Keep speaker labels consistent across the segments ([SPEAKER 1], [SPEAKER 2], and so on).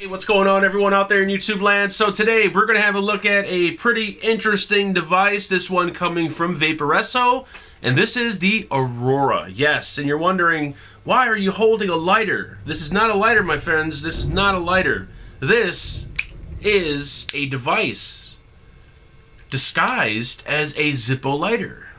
[SPEAKER 1] Hey, what's going on everyone out there in YouTube land? So today we're going to have a look at a pretty interesting device, this one coming from Vaporesso, and this is the Aurora. Yes, and you're wondering, why are you holding a lighter? This is not a lighter, my friends. This is not a lighter. This is a device disguised as a Zippo lighter.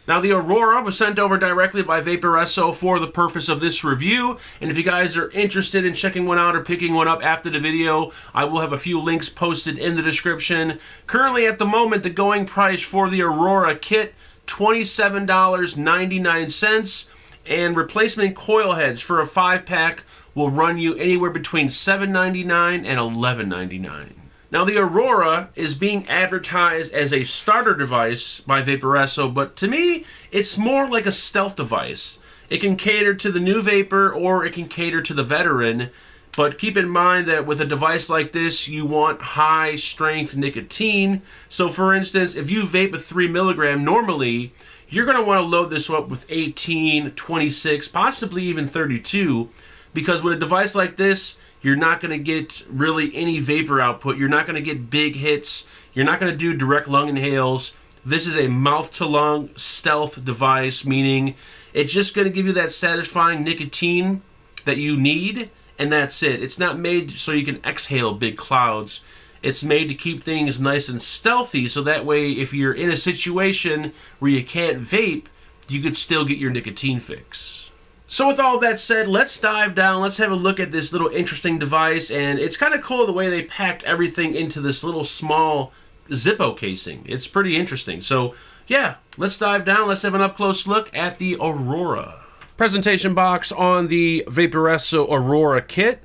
[SPEAKER 1] Now, the Aurora was sent over directly by Vaporesso for the purpose of this review, and if you guys are interested in checking one out or picking one up after the video, I will have a few links posted in the description. Currently, at the moment, the going price for the Aurora Kit, $27.99, and replacement coil heads for a 5-pack will run you anywhere between $7.99 and $11.99. Now, the Aurora is being advertised as a starter device by Vaporesso, but to me, it's more like a stealth device. It can cater to the new vapor or it can cater to the veteran, but keep in mind that with a device like this, you want high-strength nicotine. So, for instance, if you vape a 3 milligram normally, you're going to want to load this up with 18, 26, possibly even 32, because with a device like this, you're not going to get really any vapor output. You're not going to get big hits. You're not going to do direct lung inhales. This is a mouth-to-lung stealth device, meaning it's just going to give you that satisfying nicotine that you need, and that's it. It's not made so you can exhale big clouds. It's made to keep things nice and stealthy, so that way if you're in a situation where you can't vape, you could still get your nicotine fix. So with all that said, let's dive down. Let's have a look at this little interesting device. And it's kind of cool the way they packed everything into this little small Zippo casing. It's pretty interesting. So yeah, let's dive down. Let's have an up-close look at the Aurora. Presentation box on the Vaporesso Aurora Kit.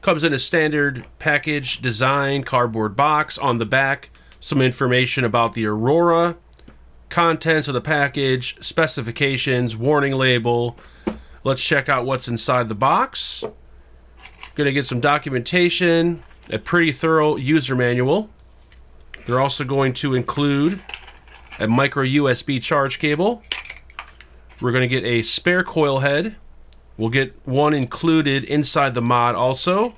[SPEAKER 1] Comes in a standard package design cardboard box. On the back, some information about the Aurora, contents of the package, specifications, warning label. Let's check out what's inside the box. Gonna get some documentation, a pretty thorough user manual. They're also going to include a micro USB charge cable. We're gonna get a spare coil head. We'll get one included inside the mod also.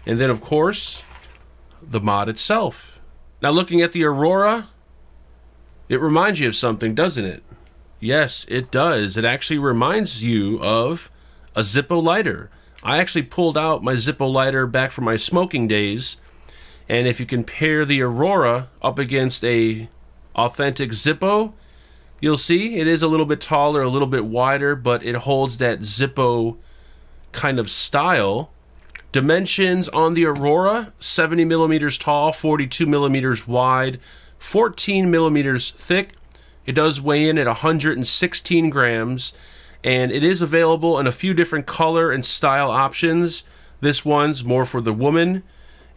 [SPEAKER 1] And then of course, the mod itself. Now looking at the Aurora, it reminds you of something, doesn't it? Yes, it does. It actually reminds you of a Zippo lighter. I actually pulled out my Zippo lighter back from my smoking days, and if you compare the Aurora up against a authentic Zippo, you'll see it is a little bit taller, a little bit wider, but it holds that Zippo kind of style. Dimensions on the Aurora, 70 millimeters tall, 42 millimeters wide, 14 millimeters thick. It does weigh in at 116 grams, and it is available in a few different color and style options. This one's more for the woman,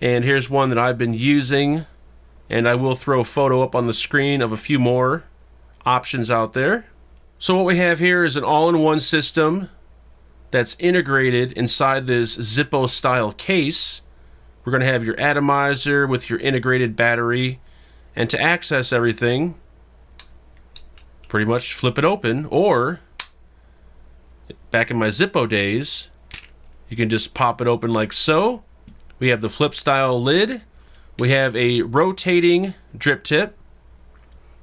[SPEAKER 1] and here's one that I've been using, and I will throw a photo up on the screen of a few more options out there. So what we have here is an all-in-one system that's integrated inside this Zippo style case. We're going to have your atomizer with your integrated battery, and to access everything, pretty much flip it open, or back in my Zippo days, you can just pop it open like so. We have the flip style lid. We have a rotating drip tip.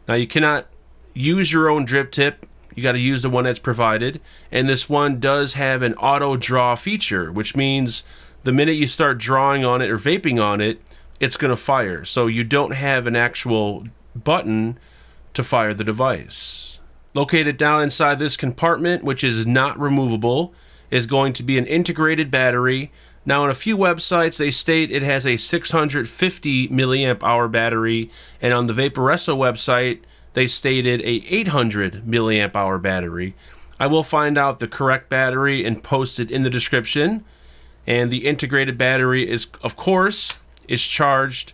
[SPEAKER 1] Now you cannot use your own drip tip. You got to use the one that's provided. And this one does have an auto draw feature, which means the minute you start drawing on it or vaping on it, it's going to fire. So you don't have an actual button to fire the device. Located down inside this compartment, which is not removable, is going to be an integrated battery. Now on a few websites they state it has a 650 milliamp hour battery, and on the Vaporesso website they stated a 800 milliamp hour battery. I will find out the correct battery and post it in the description. And the integrated battery is, of course, is charged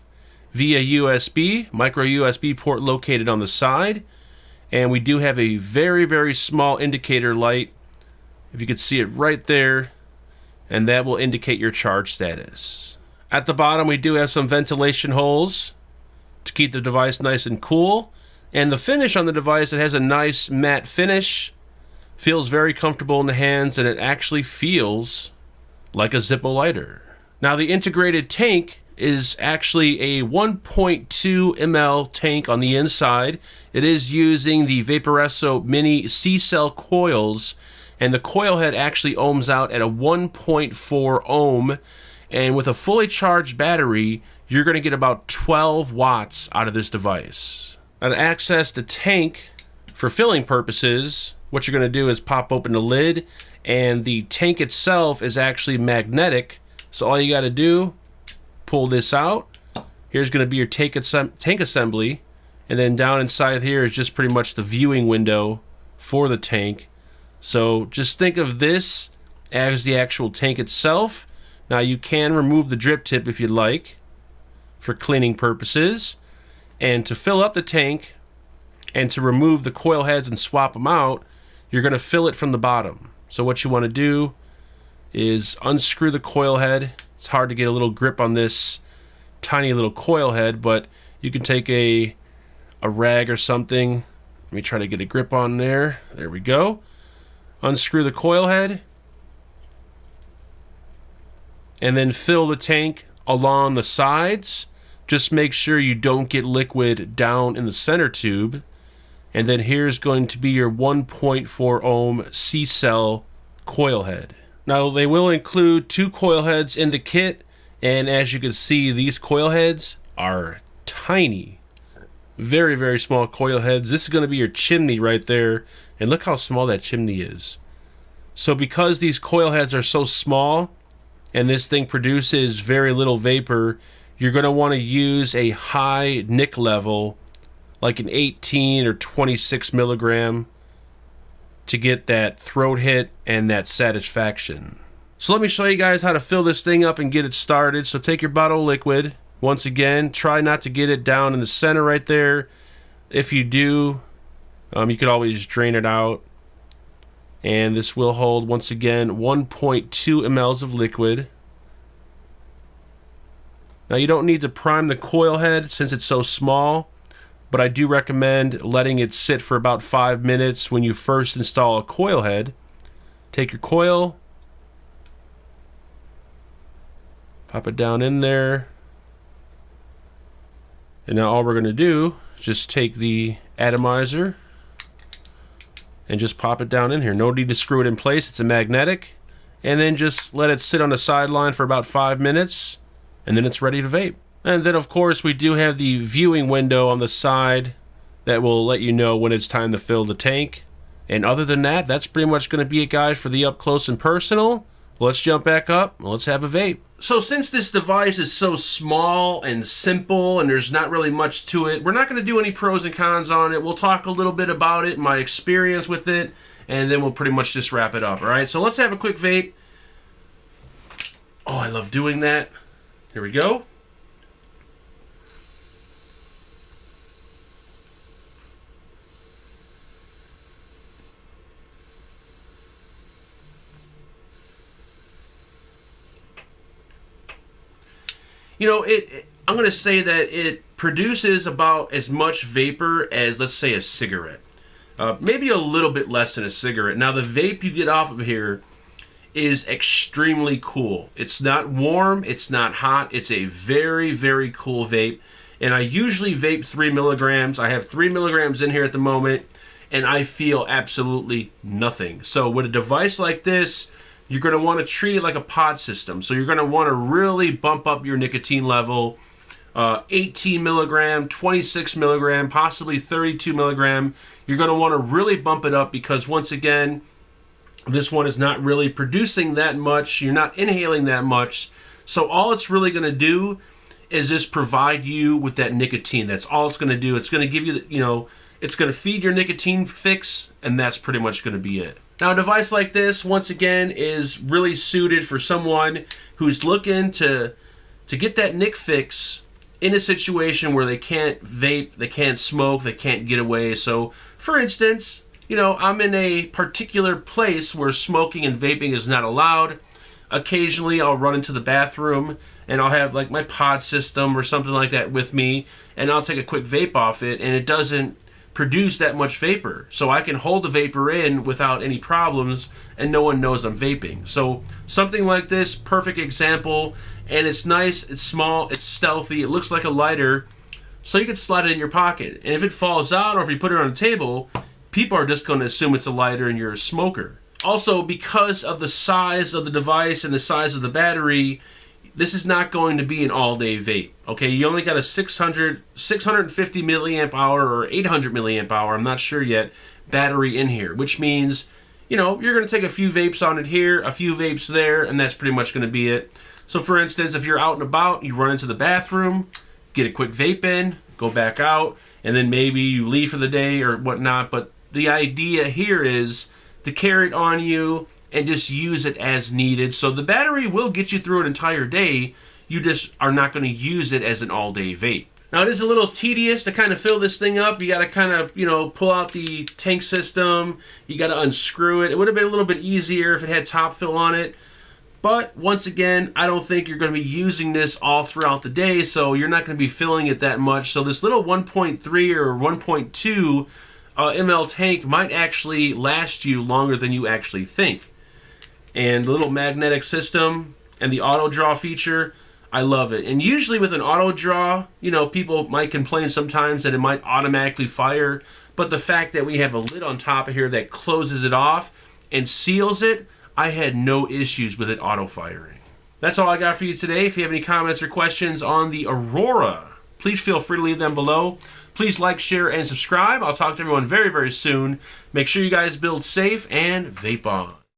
[SPEAKER 1] via USB, micro USB port located on the side. And we do have a very, very small indicator light, if you could see it right there, and that will indicate your charge status. At the bottom we do have some ventilation holes to keep the device nice and cool. And the finish on the device, it has a nice matte finish. Feels very comfortable in the hands, and it actually feels like a Zippo lighter. Now the integrated tank is actually a 1.2 ml tank on the inside. It is using the Vaporesso Mini C-Cell coils, and the coil head actually ohms out at a 1.4 ohm, and with a fully charged battery, you're going to get about 12 watts out of this device. Now to access the tank for filling purposes, what you're going to do is pop open the lid, and the tank itself is actually magnetic, so all you got to do, pull this out. Here's going to be your tank assembly, and then down inside here is just pretty much the viewing window for the tank. So just think of this as the actual tank itself. Now you can remove the drip tip if you'd like for cleaning purposes, and to fill up the tank and to remove the coil heads and swap them out, you're going to fill it from the bottom. So what you want to do is unscrew the coil head. It's hard to get a little grip on this tiny little coil head, but you can take a rag or something. Let me try to get a grip on there. There we go. Unscrew the coil head, and then fill the tank along the sides. Just make sure you don't get liquid down in the center tube. And then here's going to be your 1.4 ohm C-Cell coil head. Now they will include 2 coil heads in the kit, and as you can see, these coil heads are tiny. Very, very small coil heads. This is going to be your chimney right there, and look how small that chimney is. So because these coil heads are so small, and this thing produces very little vapor, you're going to want to use a high nic level, like an 18 or 26 milligram, to get that throat hit and that satisfaction. So let me show you guys how to fill this thing up and get it started. So take your bottle of liquid. Once again, try not to get it down in the center right there. If you do, you could always just drain it out. And this will hold, once again, 1.2 mLs of liquid. Now you don't need to prime the coil head since it's so small, but I do recommend letting it sit for about 5 minutes when you first install a coil head. Take your coil, pop it down in there, and now all we're going to do is just take the atomizer and just pop it down in here. No need to screw it in place, it's a magnetic. And then just let it sit on the sideline for about 5 minutes, and then it's ready to vape. And then of course we do have the viewing window on the side that will let you know when it's time to fill the tank. And other than that, that's pretty much going to be it, guys, for the up close and personal. Let's jump back up and let's have a vape. So since this device is so small and simple and there's not really much to it, we're not going to do any pros and cons on it. We'll talk a little bit about it, my experience with it, and then we'll pretty much just wrap it up. All right, so let's have a quick vape. Oh, I love doing that. Here we go. You know, I'm going to say that it produces about as much vapor as, let's say, a cigarette. Maybe a little bit less than a cigarette. Now, the vape you get off of here is extremely cool. It's not warm, it's not hot, it's a very, very cool vape. And I usually vape 3 milligrams. I have 3 milligrams in here at the moment, and I feel absolutely nothing. So with a device like this, you're going to want to treat it like a pod system. So you're going to want to really bump up your nicotine level. 18 milligram, 26 milligram, possibly 32 milligram. You're going to want to really bump it up because, once again, this one is not really producing that much. You're not inhaling that much. So all it's really going to do is just provide you with that nicotine. That's all it's going to do. It's going to give you, it's going to feed your nicotine fix, and that's pretty much going to be it. Now, a device like this, once again, is really suited for someone who's looking to get that nic fix in a situation where they can't vape, they can't smoke, they can't get away. So, for instance, I'm in a particular place where smoking and vaping is not allowed. Occasionally I'll run into the bathroom and I'll have like my pod system or something like that with me, and I'll take a quick vape off it, and it doesn't produce that much vapor. So I can hold the vapor in without any problems and no one knows I'm vaping. So something like this, perfect example, and it's nice, it's small, it's stealthy, it looks like a lighter, so you can slide it in your pocket. And if it falls out or if you put it on a table, people are just going to assume it's a lighter and you're a smoker. Also, because of the size of the device and the size of the battery, this is not going to be an all-day vape. Okay, you only got a 650 milliamp hour or 800 milliamp hour, I'm not sure yet, battery in here, which means, you know, you're going to take a few vapes on it here, a few vapes there, and that's pretty much going to be it. So for instance, if you're out and about, you run into the bathroom, get a quick vape in, go back out, and then maybe you leave for the day or whatnot. But the idea here is to carry it on you and just use it as needed. So the battery will get you through an entire day. You just are not going to use it as an all-day vape. Now it is a little tedious to kind of fill this thing up. You got to kind of, you know, pull out the tank system. You got to unscrew it. It would have been a little bit easier if it had top fill on it. But once again, I don't think you're going to be using this all throughout the day, so you're not going to be filling it that much. So this little 1.3 or 1.2 ml tank might actually last you longer than you actually think. And the little magnetic system and the auto draw feature, I love it. And usually with an auto draw, you know, people might complain sometimes that it might automatically fire, but the fact that we have a lid on top of here that closes it off and seals it, I had no issues with it auto firing. That's all I got for you today. If you have any comments or questions on the Aurora, please feel free to leave them below. Please like, share, and subscribe. I'll talk to everyone very, very soon. Make sure you guys build safe and vape on.